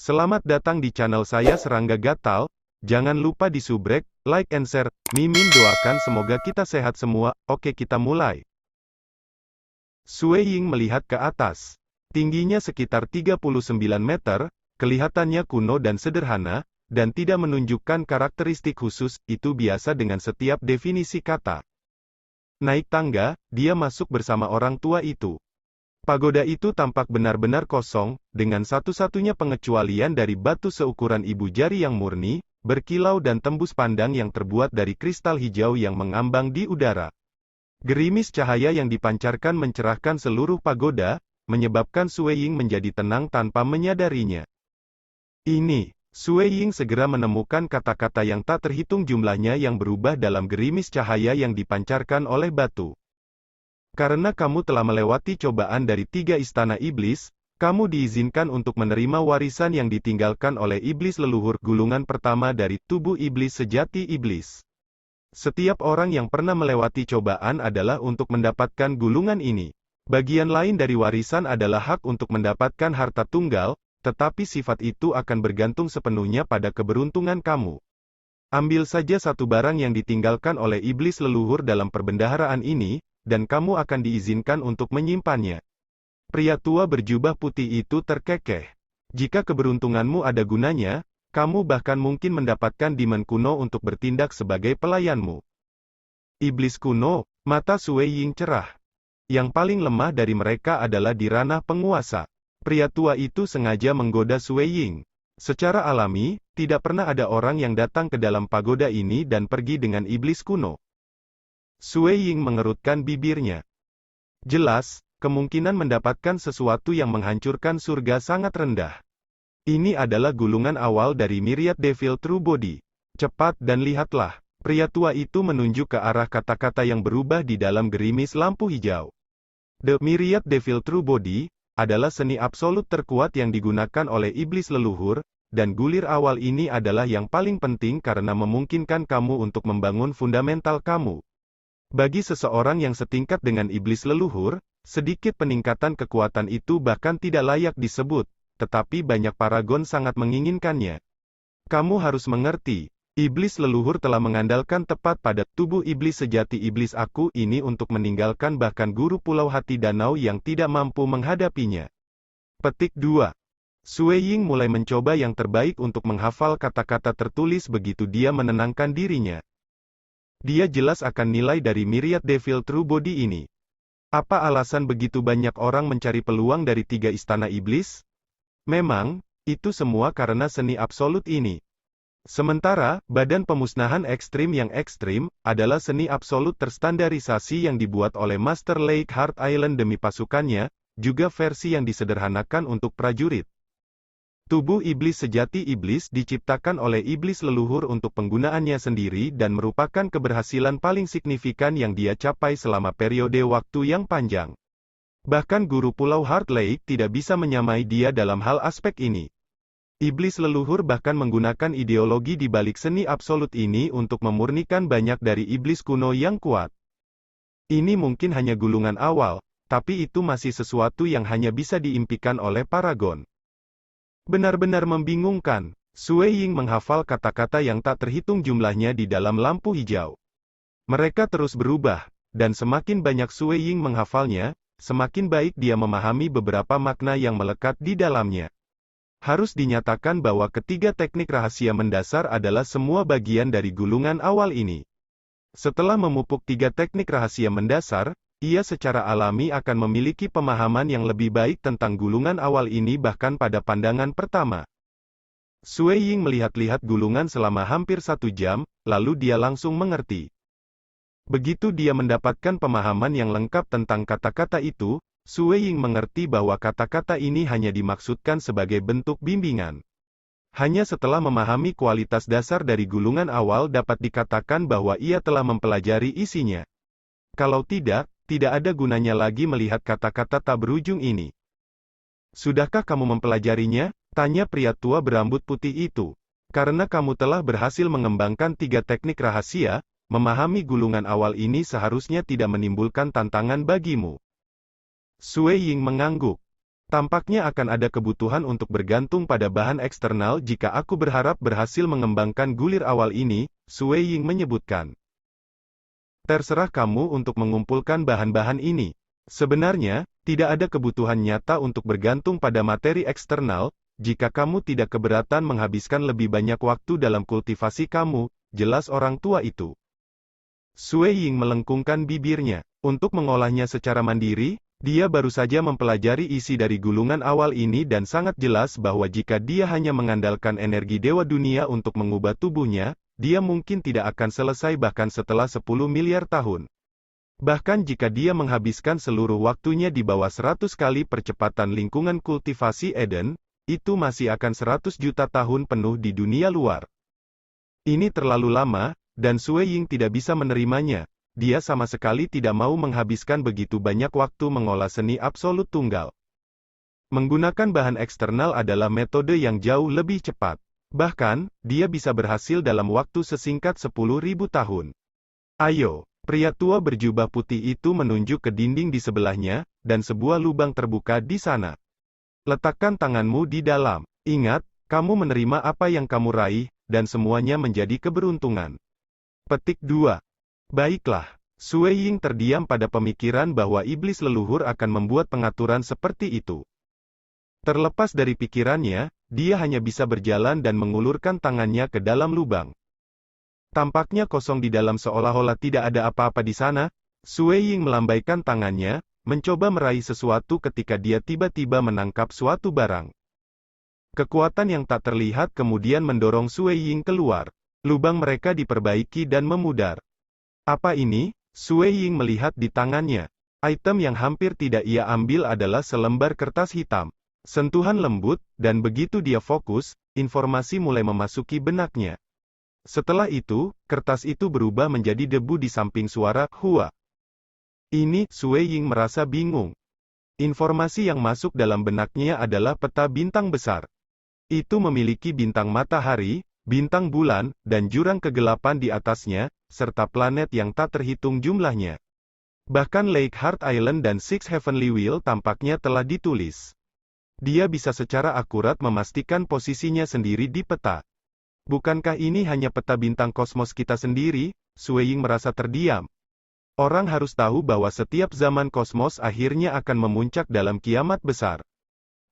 Selamat datang di channel saya Serangga Gatal. Jangan lupa di subrek, like and share. Mimin doakan semoga kita sehat semua. Oke, kita mulai. Sue Ying melihat ke atas. Tingginya sekitar 39 meter, kelihatannya kuno dan sederhana, dan tidak menunjukkan karakteristik khusus. Itu biasa dengan setiap definisi kata. Naik tangga, dia masuk bersama orang tua itu. Pagoda itu tampak benar-benar kosong, dengan satu-satunya pengecualian dari batu seukuran ibu jari yang murni, berkilau dan tembus pandang yang terbuat dari kristal hijau yang mengambang di udara. Gerimis cahaya yang dipancarkan mencerahkan seluruh pagoda, menyebabkan Sue Ying menjadi tenang tanpa menyadarinya. Sue Ying segera menemukan kata-kata yang tak terhitung jumlahnya yang berubah dalam gerimis cahaya yang dipancarkan oleh batu. Karena kamu telah melewati cobaan dari 3 istana iblis, kamu diizinkan untuk menerima warisan yang ditinggalkan oleh iblis leluhur, gulungan pertama dari tubuh iblis sejati iblis. Setiap orang yang pernah melewati cobaan adalah untuk mendapatkan gulungan ini. Bagian lain dari warisan adalah hak untuk mendapatkan harta tunggal, tetapi sifat itu akan bergantung sepenuhnya pada keberuntungan kamu. Ambil saja satu barang yang ditinggalkan oleh iblis leluhur dalam perbendaharaan ini, dan kamu akan diizinkan untuk menyimpannya. Pria tua berjubah putih itu terkekeh. Jika keberuntunganmu ada gunanya, kamu bahkan mungkin mendapatkan demon kuno untuk bertindak sebagai pelayanmu. Iblis kuno, mata Sue Ying cerah. Yang paling lemah dari mereka adalah di ranah penguasa. Pria tua itu sengaja menggoda Sue Ying. Secara alami, tidak pernah ada orang yang datang ke dalam pagoda ini dan pergi dengan iblis kuno. Sue Ying mengerutkan bibirnya. Jelas, kemungkinan mendapatkan sesuatu yang menghancurkan surga sangat rendah. Ini adalah gulungan awal dari Myriad Devil True Body. Cepat dan lihatlah. Pria tua itu menunjuk ke arah kata-kata yang berubah di dalam gerimis lampu hijau. The Myriad Devil True Body adalah seni absolut terkuat yang digunakan oleh iblis leluhur, dan gulir awal ini adalah yang paling penting karena memungkinkan kamu untuk membangun fundamental kamu. Bagi seseorang yang setingkat dengan iblis leluhur, sedikit peningkatan kekuatan itu bahkan tidak layak disebut, tetapi banyak paragon sangat menginginkannya. Kamu harus mengerti, iblis leluhur telah mengandalkan tepat pada tubuh iblis sejati iblis aku ini untuk meninggalkan bahkan guru Pulau Hati Danau yang tidak mampu menghadapinya. Petik 2. Sue Ying mulai mencoba yang terbaik untuk menghafal kata-kata tertulis begitu dia menenangkan dirinya. Dia jelas akan nilai dari Myriad Devil True Body ini. Apa alasan begitu banyak orang mencari peluang dari 3 istana iblis? Memang, itu semua karena seni absolut ini. Sementara, badan pemusnahan ekstrim yang ekstrim, adalah seni absolut terstandarisasi yang dibuat oleh Master Lake Heart Island demi pasukannya, juga versi yang disederhanakan untuk prajurit. Tubuh iblis sejati iblis diciptakan oleh iblis leluhur untuk penggunaannya sendiri dan merupakan keberhasilan paling signifikan yang dia capai selama periode waktu yang panjang. Bahkan guru Pulau Heart Lake tidak bisa menyamai dia dalam hal aspek ini. Iblis leluhur bahkan menggunakan ideologi di balik seni absolut ini untuk memurnikan banyak dari iblis kuno yang kuat. Ini mungkin hanya gulungan awal, tapi itu masih sesuatu yang hanya bisa diimpikan oleh paragon. Benar-benar membingungkan. Sue Ying menghafal kata-kata yang tak terhitung jumlahnya di dalam lampu hijau. Mereka terus berubah, dan semakin banyak Sue Ying menghafalnya, semakin baik dia memahami beberapa makna yang melekat di dalamnya. Harus dinyatakan bahwa ketiga teknik rahasia mendasar adalah semua bagian dari gulungan awal ini. Setelah memupuk 3 teknik rahasia mendasar, ia secara alami akan memiliki pemahaman yang lebih baik tentang gulungan awal ini bahkan pada pandangan pertama. Sue Ying melihat-lihat gulungan selama hampir 1 jam, lalu dia langsung mengerti. Begitu dia mendapatkan pemahaman yang lengkap tentang kata-kata itu, Sue Ying mengerti bahwa kata-kata ini hanya dimaksudkan sebagai bentuk bimbingan. Hanya setelah memahami kualitas dasar dari gulungan awal dapat dikatakan bahwa ia telah mempelajari isinya. Kalau tidak ada gunanya lagi melihat kata-kata tak berujung ini. Sudahkah kamu mempelajarinya? Tanya pria tua berambut putih itu. Karena kamu telah berhasil mengembangkan 3 teknik rahasia, memahami gulungan awal ini seharusnya tidak menimbulkan tantangan bagimu. Sue Ying mengangguk. Tampaknya akan ada kebutuhan untuk bergantung pada bahan eksternal jika aku berharap berhasil mengembangkan gulir awal ini, Sui Ying menyebutkan. Terserah kamu untuk mengumpulkan bahan-bahan ini. Sebenarnya, tidak ada kebutuhan nyata untuk bergantung pada materi eksternal, jika kamu tidak keberatan menghabiskan lebih banyak waktu dalam kultivasi kamu, jelas orang tua itu. Sui Ying melengkungkan bibirnya. Untuk mengolahnya secara mandiri, dia baru saja mempelajari isi dari gulungan awal ini dan sangat jelas bahwa jika dia hanya mengandalkan energi Dewa Dunia untuk mengubah tubuhnya, dia mungkin tidak akan selesai bahkan setelah 10 miliar tahun. Bahkan jika dia menghabiskan seluruh waktunya di bawah 100 kali percepatan lingkungan kultivasi Eden, itu masih akan 100 juta tahun penuh di dunia luar. Ini terlalu lama, dan Sui Ying tidak bisa menerimanya. Dia sama sekali tidak mau menghabiskan begitu banyak waktu mengolah seni absolut tunggal. Menggunakan bahan eksternal adalah metode yang jauh lebih cepat. Bahkan, dia bisa berhasil dalam waktu sesingkat 10.000 tahun. Ayo, pria tua berjubah putih itu menunjuk ke dinding di sebelahnya, dan sebuah lubang terbuka di sana. Letakkan tanganmu di dalam. Ingat, kamu menerima apa yang kamu raih, dan semuanya menjadi keberuntungan. Petik 2. Baiklah, Sui Ying terdiam pada pemikiran bahwa iblis leluhur akan membuat pengaturan seperti itu. Terlepas dari pikirannya, dia hanya bisa berjalan dan mengulurkan tangannya ke dalam lubang. Tampaknya kosong di dalam seolah-olah tidak ada apa-apa di sana. Sui Ying melambaikan tangannya, mencoba meraih sesuatu ketika dia tiba-tiba menangkap suatu barang. Kekuatan yang tak terlihat kemudian mendorong Sui Ying keluar. Lubang mereka diperbaiki dan memudar. Apa ini? Sui Ying melihat di tangannya. Item yang hampir tidak ia ambil adalah selembar kertas hitam. Sentuhan lembut, dan begitu dia fokus, informasi mulai memasuki benaknya. Setelah itu, kertas itu berubah menjadi debu di samping suara, "Hua." Ini, Sui Ying merasa bingung. Informasi yang masuk dalam benaknya adalah peta bintang besar. Itu memiliki bintang matahari, bintang bulan, dan jurang kegelapan di atasnya, serta planet yang tak terhitung jumlahnya. Bahkan Lake Heart Island dan Six Heavenly Wheel tampaknya telah ditulis. Dia bisa secara akurat memastikan posisinya sendiri di peta. Bukankah ini hanya peta bintang kosmos kita sendiri? Sui Ying merasa terdiam. Orang harus tahu bahwa setiap zaman kosmos akhirnya akan memuncak dalam kiamat besar.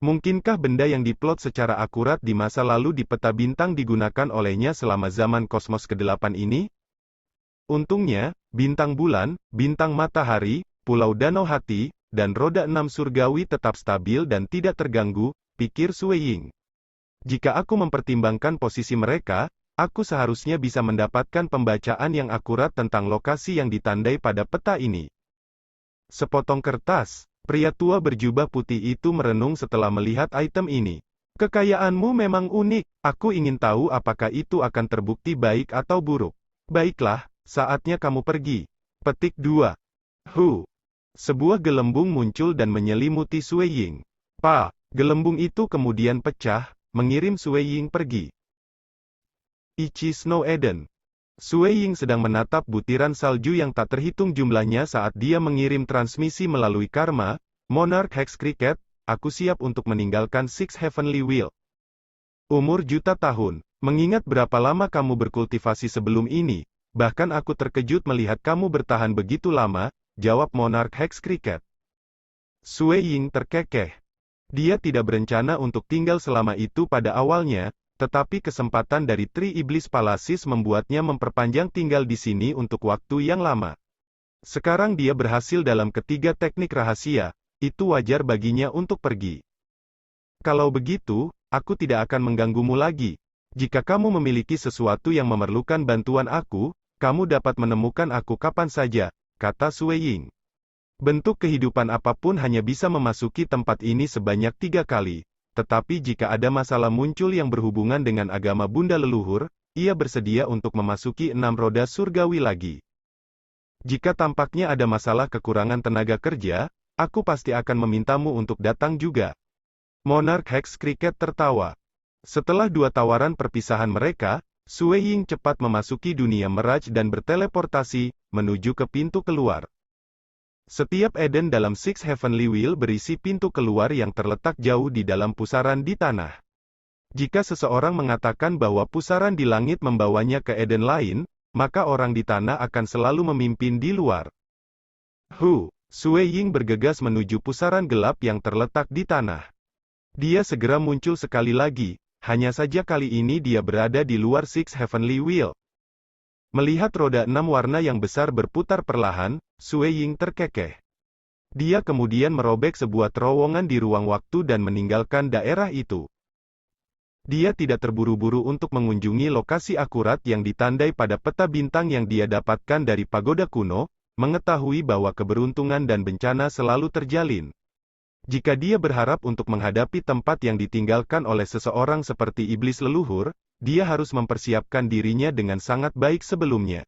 Mungkinkah benda yang diplot secara akurat di masa lalu di peta bintang digunakan olehnya selama zaman kosmos ke-8 ini? Untungnya, bintang bulan, bintang matahari, pulau danau hati, dan roda 6 surgawi tetap stabil dan tidak terganggu, pikir Sui Ying. Jika aku mempertimbangkan posisi mereka, aku seharusnya bisa mendapatkan pembacaan yang akurat tentang lokasi yang ditandai pada peta ini. Sepotong kertas. Pria tua berjubah putih itu merenung setelah melihat item ini. Kekayaanmu memang unik, aku ingin tahu apakah itu akan terbukti baik atau buruk. Baiklah, saatnya kamu pergi. Petik 2. Sebuah gelembung muncul dan menyelimuti Sui Ying. Gelembung itu kemudian pecah, mengirim Sui Ying pergi. Ichi Snow Eden. Sui Ying sedang menatap butiran salju yang tak terhitung jumlahnya saat dia mengirim transmisi melalui Karma, Monarch Hex Cricket, aku siap untuk meninggalkan Six Heavenly Wheel. Umur juta tahun, mengingat berapa lama kamu berkultivasi sebelum ini, bahkan aku terkejut melihat kamu bertahan begitu lama, jawab Monarch Hex Cricket. Sui Ying terkekeh. Dia tidak berencana untuk tinggal selama itu pada awalnya, tetapi kesempatan dari Tri Iblis Palasis membuatnya memperpanjang tinggal di sini untuk waktu yang lama. Sekarang dia berhasil dalam ketiga teknik rahasia, itu wajar baginya untuk pergi. Kalau begitu, aku tidak akan mengganggumu lagi. Jika kamu memiliki sesuatu yang memerlukan bantuan aku, kamu dapat menemukan aku kapan saja, kata Sui Ying. Bentuk kehidupan apapun hanya bisa memasuki tempat ini sebanyak 3 kali. Tetapi jika ada masalah muncul yang berhubungan dengan agama Bunda leluhur, ia bersedia untuk memasuki 6 roda surgawi lagi. Jika tampaknya ada masalah kekurangan tenaga kerja, aku pasti akan memintamu untuk datang juga. Monarch Hex Cricket tertawa. Setelah 2 tawaran perpisahan mereka, Sui Ying cepat memasuki dunia Mirage dan berteleportasi, menuju ke pintu keluar. Setiap Eden dalam Six Heavenly Wheel berisi pintu keluar yang terletak jauh di dalam pusaran di tanah. Jika seseorang mengatakan bahwa pusaran di langit membawanya ke Eden lain, maka orang di tanah akan selalu memimpin di luar. Sue Ying bergegas menuju pusaran gelap yang terletak di tanah. Dia segera muncul sekali lagi, hanya saja kali ini dia berada di luar Six Heavenly Wheel. Melihat roda 6 warna yang besar berputar perlahan, Sue Ying terkekeh. Dia kemudian merobek sebuah terowongan di ruang waktu dan meninggalkan daerah itu. Dia tidak terburu-buru untuk mengunjungi lokasi akurat yang ditandai pada peta bintang yang dia dapatkan dari pagoda kuno, mengetahui bahwa keberuntungan dan bencana selalu terjalin. Jika dia berharap untuk menghadapi tempat yang ditinggalkan oleh seseorang seperti iblis leluhur, dia harus mempersiapkan dirinya dengan sangat baik sebelumnya.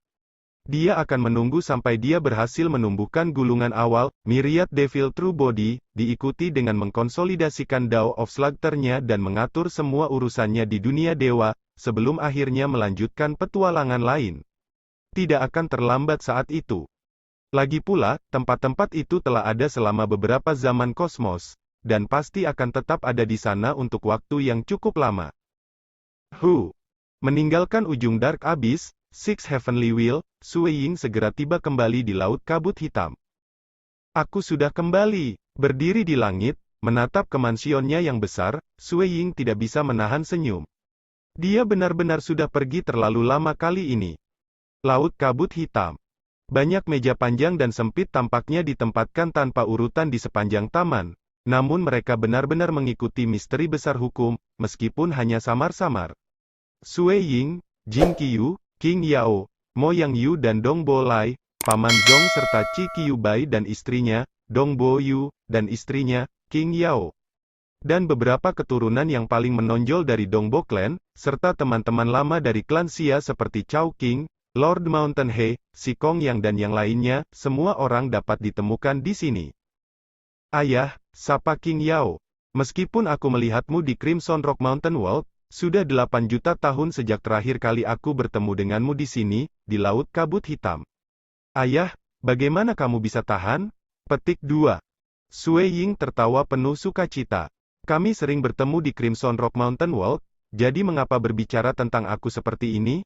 Dia akan menunggu sampai dia berhasil menumbuhkan gulungan awal, Myriad Devil True Body, diikuti dengan mengkonsolidasikan Dao of Slugter-nya dan mengatur semua urusannya di dunia dewa, sebelum akhirnya melanjutkan petualangan lain. Tidak akan terlambat saat itu. Lagi pula, tempat-tempat itu telah ada selama beberapa zaman kosmos, dan pasti akan tetap ada di sana untuk waktu yang cukup lama. Meninggalkan ujung Dark Abyss, Six Heavenly Wheel, Sue Ying segera tiba kembali di Laut Kabut Hitam. Aku sudah kembali. Berdiri di langit, menatap ke mansionnya yang besar, Sue Ying tidak bisa menahan senyum. Dia benar-benar sudah pergi terlalu lama kali ini. Laut Kabut Hitam. Banyak meja panjang dan sempit tampaknya ditempatkan tanpa urutan di sepanjang taman. Namun mereka benar-benar mengikuti misteri besar hukum, meskipun hanya samar-samar. Sue Ying, Jing Qiyu, King Yao, Mo Yang Yu dan Dong Bo Lai, Paman Zhong serta Qi Qiyu Bai dan istrinya, Dong Bo Yu, dan istrinya, King Yao. Dan beberapa keturunan yang paling menonjol dari Dong Bo Clan, serta teman-teman lama dari klan Xia seperti Chao King, Lord Mountain He, Si Kong Yang dan yang lainnya, semua orang dapat ditemukan di sini. Ayah, sapa King Yao. Meskipun aku melihatmu di Crimson Rock Mountain World, sudah 8 juta tahun sejak terakhir kali aku bertemu denganmu di sini, di Laut Kabut Hitam. Ayah, bagaimana kamu bisa tahan? Petik 2. Sue Ying tertawa penuh sukacita. Kami sering bertemu di Crimson Rock Mountain World, jadi mengapa berbicara tentang aku seperti ini?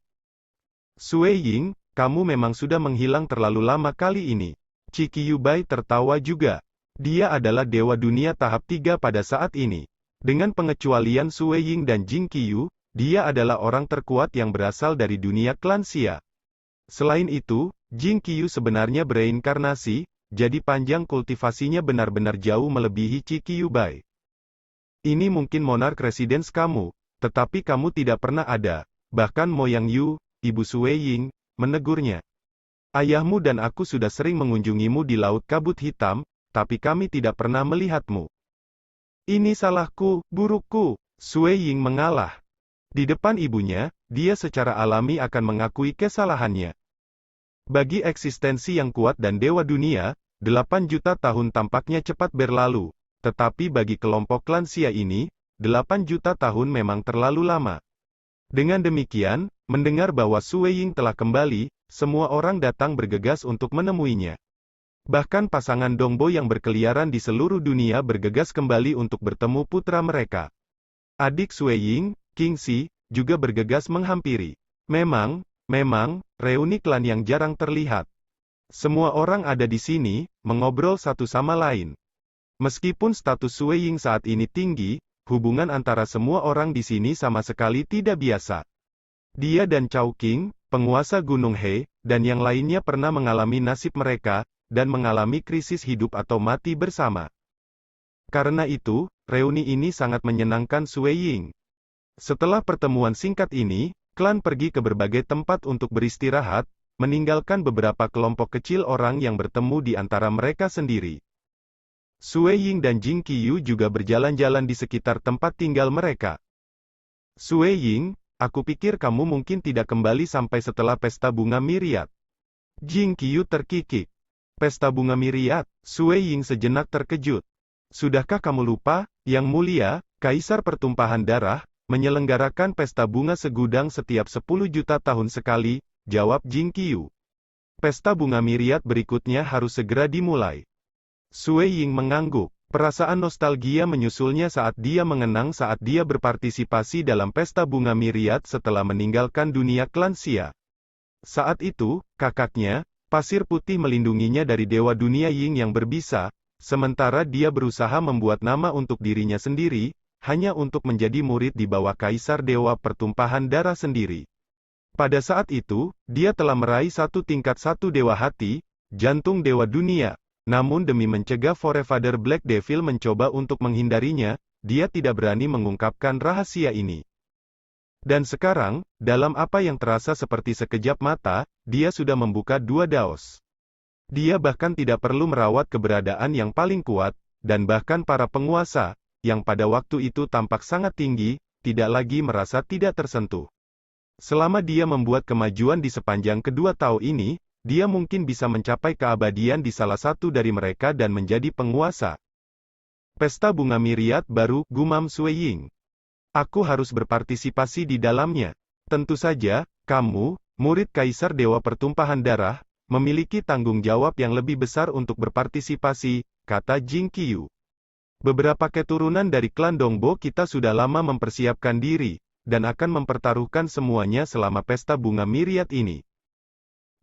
Sue Ying, kamu memang sudah menghilang terlalu lama kali ini. Qi Qiyu Bai tertawa juga. Dia adalah dewa dunia tahap 3 pada saat ini. Dengan pengecualian Sue Ying dan Jing Qiyu, dia adalah orang terkuat yang berasal dari dunia klan Xia. Selain itu, Jing Qiyu sebenarnya bereinkarnasi, jadi panjang kultivasinya benar-benar jauh melebihi Qi Qiyu Bai. Ini mungkin monark residence kamu, tetapi kamu tidak pernah ada. Bahkan Mo Yang Yu, ibu Sue Ying, menegurnya. Ayahmu dan aku sudah sering mengunjungimu di Laut Kabut Hitam, tapi kami tidak pernah melihatmu. Ini salahku, burukku. Sue Ying mengalah. Di depan ibunya, dia secara alami akan mengakui kesalahannya. Bagi eksistensi yang kuat dan dewa dunia, 8 juta tahun tampaknya cepat berlalu. Tetapi bagi kelompok klan Xia ini, 8 juta tahun memang terlalu lama. Dengan demikian, mendengar bahwa Sue Ying telah kembali, semua orang datang bergegas untuk menemuinya. Bahkan pasangan Dongbo yang berkeliaran di seluruh dunia bergegas kembali untuk bertemu putra mereka. Adik Sue Ying, King Si, juga bergegas menghampiri. Memang, reuni klan yang jarang terlihat. Semua orang ada di sini, mengobrol satu sama lain. Meskipun status Sue Ying saat ini tinggi, hubungan antara semua orang di sini sama sekali tidak biasa. Dia dan Chao King, penguasa Gunung He, dan yang lainnya pernah mengalami nasib mereka, dan mengalami krisis hidup atau mati bersama. Karena itu, reuni ini sangat menyenangkan Sue Ying. Setelah pertemuan singkat ini, klan pergi ke berbagai tempat untuk beristirahat, meninggalkan beberapa kelompok kecil orang yang bertemu di antara mereka sendiri. Sue Ying dan Jing Qiyu juga berjalan-jalan di sekitar tempat tinggal mereka. Sue Ying, aku pikir kamu mungkin tidak kembali sampai setelah pesta bunga Myriad. Jing Qiyu terkikik. Pesta bunga Myriad, Sue Ying sejenak terkejut. Sudahkah kamu lupa, Yang Mulia, Kaisar Pertumpahan Darah, menyelenggarakan pesta bunga segudang setiap 10 juta tahun sekali, jawab Jing Qiyu. Pesta bunga miriat berikutnya harus segera dimulai. Sue Ying mengangguk. Perasaan nostalgia menyusulnya saat dia mengenang saat dia berpartisipasi dalam pesta bunga miriat setelah meninggalkan dunia klan Xia. Saat itu, kakaknya, pasir putih melindunginya dari dewa dunia Ying yang berbisa, sementara dia berusaha membuat nama untuk dirinya sendiri, hanya untuk menjadi murid di bawah kaisar dewa pertumpahan darah sendiri. Pada saat itu, dia telah meraih tingkat 1 dewa hati, jantung dewa dunia. Namun demi mencegah Forefather Black Devil mencoba untuk menghindarinya, dia tidak berani mengungkapkan rahasia ini. Dan sekarang, dalam apa yang terasa seperti sekejap mata, dia sudah membuka 2 daos. Dia bahkan tidak perlu merawat keberadaan yang paling kuat, dan bahkan para penguasa, yang pada waktu itu tampak sangat tinggi, tidak lagi merasa tidak tersentuh. Selama dia membuat kemajuan di sepanjang kedua tahun ini, dia mungkin bisa mencapai keabadian di salah satu dari mereka dan menjadi penguasa. Pesta bunga miriat baru, gumam Sue Ying. Aku harus berpartisipasi di dalamnya. Tentu saja, kamu, murid Kaisar Dewa Pertumpahan Darah, memiliki tanggung jawab yang lebih besar untuk berpartisipasi, kata Jing Qiyu. Beberapa keturunan dari klan Dongbo kita sudah lama mempersiapkan diri, dan akan mempertaruhkan semuanya selama pesta bunga miriat ini.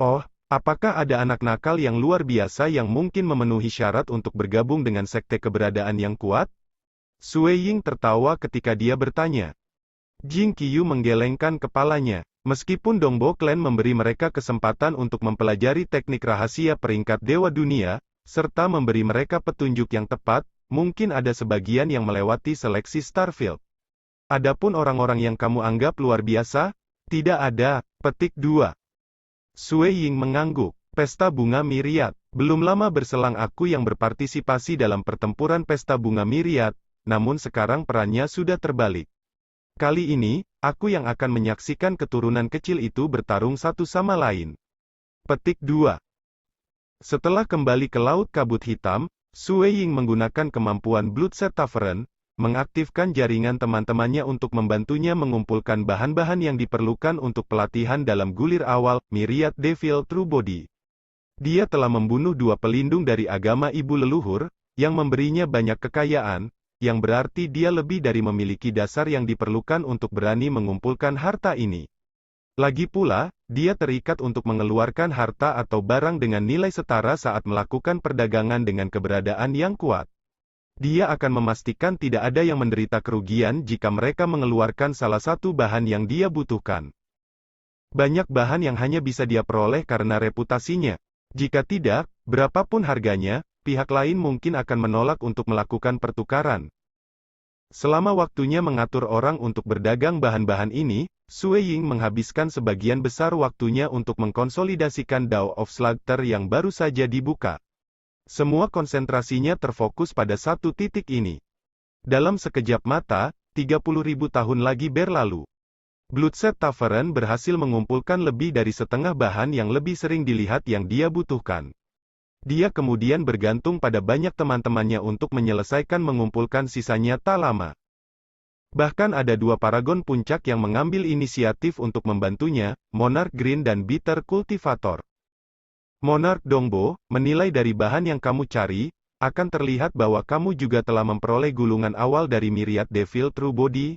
Oh, apakah ada anak nakal yang luar biasa yang mungkin memenuhi syarat untuk bergabung dengan sekte keberadaan yang kuat? Sue Ying tertawa ketika dia bertanya. Jing Qiyu menggelengkan kepalanya. Meskipun Dongbo Clan memberi mereka kesempatan untuk mempelajari teknik rahasia peringkat dewa dunia, serta memberi mereka petunjuk yang tepat, mungkin ada sebagian yang melewati seleksi Starfield. Adapun orang-orang yang kamu anggap luar biasa? Tidak ada. Petik 2. Sue Ying mengangguk. Pesta bunga miriat. Belum lama berselang aku yang berpartisipasi dalam pertempuran pesta bunga miriat, namun sekarang perannya sudah terbalik. Kali ini, aku yang akan menyaksikan keturunan kecil itu bertarung satu sama lain. Petik 2. Setelah kembali ke Laut Kabut Hitam, Sue Ying menggunakan kemampuan Bloodset Tavern, mengaktifkan jaringan teman-temannya untuk membantunya mengumpulkan bahan-bahan yang diperlukan untuk pelatihan dalam gulir awal, Myriad Devil True Body. Dia telah membunuh 2 pelindung dari agama ibu leluhur, yang memberinya banyak kekayaan, yang berarti dia lebih dari memiliki dasar yang diperlukan untuk berani mengumpulkan harta ini. Lagi pula, dia terikat untuk mengeluarkan harta atau barang dengan nilai setara saat melakukan perdagangan dengan keberadaan yang kuat. Dia akan memastikan tidak ada yang menderita kerugian jika mereka mengeluarkan salah satu bahan yang dia butuhkan. Banyak bahan yang hanya bisa dia peroleh karena reputasinya. Jika tidak, berapapun harganya, pihak lain mungkin akan menolak untuk melakukan pertukaran. Selama waktunya mengatur orang untuk berdagang bahan-bahan ini, Sue Ying menghabiskan sebagian besar waktunya untuk mengkonsolidasikan Dao of Slaughter yang baru saja dibuka. Semua konsentrasinya terfokus pada satu titik ini. Dalam sekejap mata, 30.000 tahun lagi berlalu. Bloodset Tavern berhasil mengumpulkan lebih dari setengah bahan yang lebih sering dilihat yang dia butuhkan. Dia kemudian bergantung pada banyak teman-temannya untuk menyelesaikan mengumpulkan sisanya tak lama. Bahkan ada 2 paragon puncak yang mengambil inisiatif untuk membantunya, Monarch Green dan Bitter Cultivator. Monarch Dongbo, menilai dari bahan yang kamu cari, akan terlihat bahwa kamu juga telah memperoleh gulungan awal dari Myriad Devil True Body.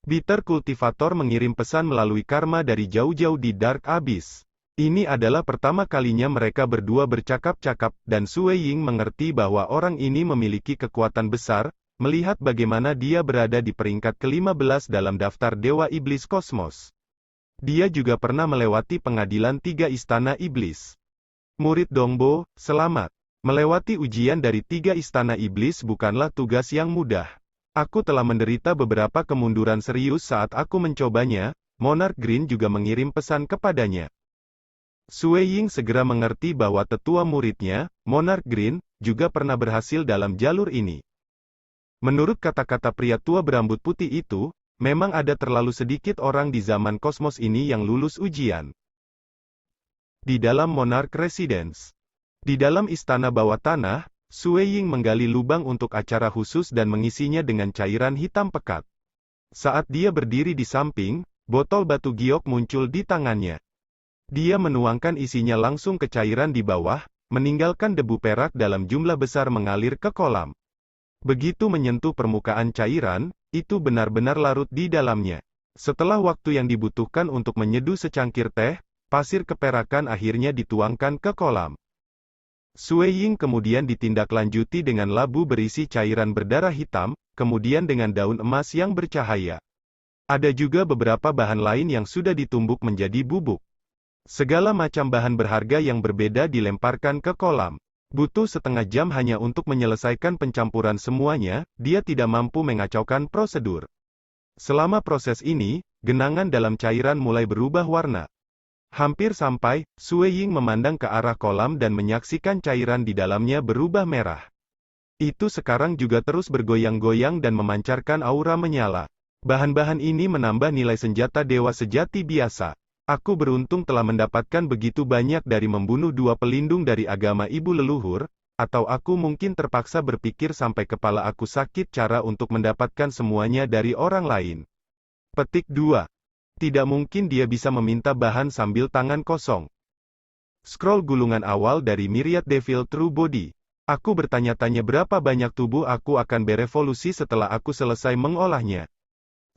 Bitter Cultivator mengirim pesan melalui karma dari jauh-jauh di Dark Abyss. Ini adalah pertama kalinya mereka berdua bercakap-cakap, dan Sue Ying mengerti bahwa orang ini memiliki kekuatan besar, melihat bagaimana dia berada di peringkat ke-15 dalam daftar Dewa Iblis Kosmos. Dia juga pernah melewati pengadilan 3 istana iblis. Murid Dongbo, selamat. Melewati ujian dari 3 istana iblis bukanlah tugas yang mudah. Aku telah menderita beberapa kemunduran serius saat aku mencobanya. Monarch Green juga mengirim pesan kepadanya. Sue Ying segera mengerti bahwa tetua muridnya, Monarch Green, juga pernah berhasil dalam jalur ini. Menurut kata-kata pria tua berambut putih itu, memang ada terlalu sedikit orang di zaman kosmos ini yang lulus ujian. Di dalam Monarch Residence. Di dalam istana bawah tanah, Sue Ying menggali lubang untuk acara khusus dan mengisinya dengan cairan hitam pekat. Saat dia berdiri di samping, botol batu giok muncul di tangannya. Dia menuangkan isinya langsung ke cairan di bawah, meninggalkan debu perak dalam jumlah besar mengalir ke kolam. Begitu menyentuh permukaan cairan, itu benar-benar larut di dalamnya. Setelah waktu yang dibutuhkan untuk menyeduh secangkir teh, pasir keperakan akhirnya dituangkan ke kolam. Sui Ying kemudian ditindaklanjuti dengan labu berisi cairan berdarah hitam, kemudian dengan daun emas yang bercahaya. Ada juga beberapa bahan lain yang sudah ditumbuk menjadi bubuk. Segala macam bahan berharga yang berbeda dilemparkan ke kolam. Butuh setengah jam hanya untuk menyelesaikan pencampuran semuanya, dia tidak mampu mengacaukan prosedur. Selama proses ini, genangan dalam cairan mulai berubah warna. Hampir sampai, Sui Ying memandang ke arah kolam dan menyaksikan cairan di dalamnya berubah merah. Itu sekarang juga terus bergoyang-goyang dan memancarkan aura menyala. Bahan-bahan ini menambah nilai senjata dewa sejati biasa. Aku beruntung telah mendapatkan begitu banyak dari membunuh dua pelindung dari agama ibu leluhur, atau aku mungkin terpaksa berpikir sampai kepala aku sakit cara untuk mendapatkan semuanya dari orang lain. Petik 2. Tidak mungkin dia bisa meminta bahan sambil tangan kosong. Scroll gulungan awal dari Myriad Devil True Body. Aku bertanya-tanya berapa banyak tubuh aku akan berevolusi setelah aku selesai mengolahnya.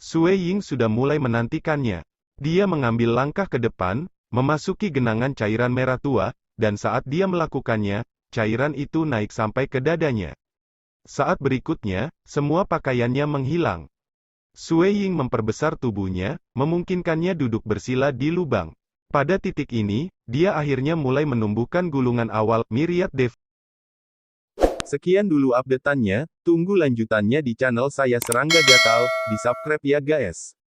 Sui Ying sudah mulai menantikannya. Dia mengambil langkah ke depan, memasuki genangan cairan merah tua, dan saat dia melakukannya, cairan itu naik sampai ke dadanya. Saat berikutnya, semua pakaiannya menghilang. Sui Ying memperbesar tubuhnya, memungkinkannya duduk bersila di lubang. Pada titik ini, dia akhirnya mulai menumbuhkan gulungan awal Myriad Devil. Sekian dulu update-annya, tunggu lanjutannya di channel saya Serangga Gatal, di subscribe ya guys.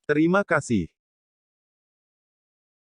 Terima kasih.